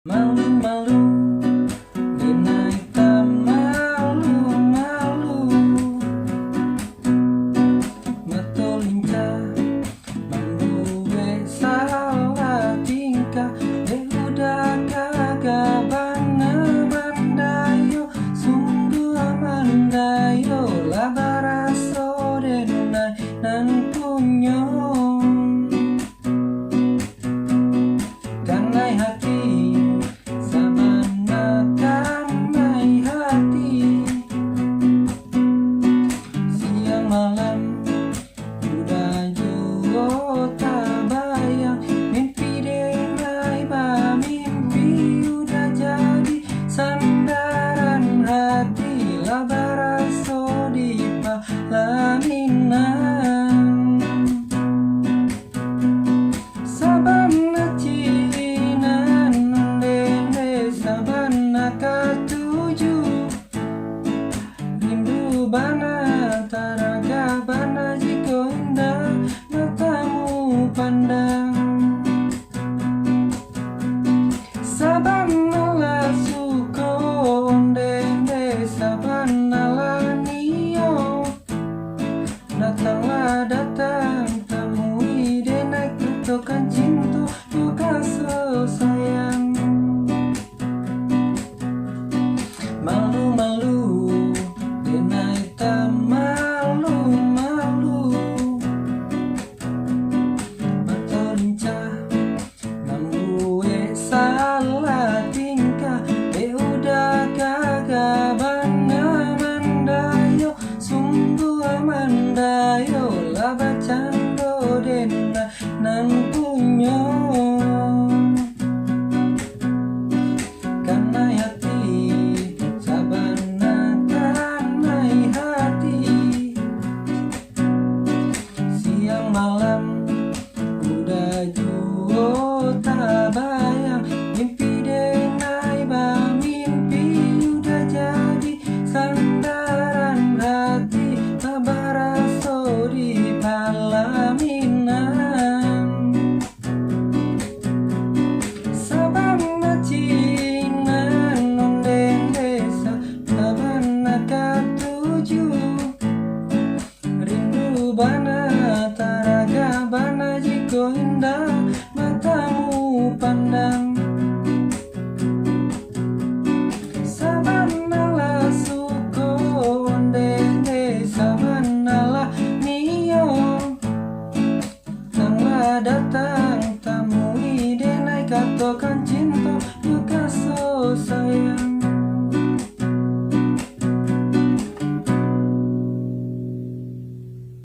Malu-malu, dinai tak malu-malu. Matolinca, mambuwe salah tingkah. Udah kagak bandayo, sungguh amandayo. Labaraso denunai nan punyo. Kanai hati malam udah jauh tak bayang, mimpi denai ba mimpi udah jadi sandaran hati. Labaraso di palaminan sabana cinan dende sabana katuju rindu bana taraga bana jiko indah matamu pandang. Sabana la suko ondende sabana la nio. Datanglah datang temui denai kutokan cinta juga sayang. Malu-malu denai tak malu-malu. Matolinca, mambuwe salah tingkah. Udah kagak bandayo, sungguh amandayo. Laba cando dena nan punyo. Kanai hati sabana kanai hati. Siang malam udah jauh tak bayang, mimpi denai ba mimpi udah jadi sandaran hati. Labaraso di palaminan sabana cinan ondeng desa sabana katuju rindu bana taraga bana jiko indah matamu pandang. Sabana la suko ondeng desa sabana la nio. Tanglah datang temui denai katokan cinta juga sayang.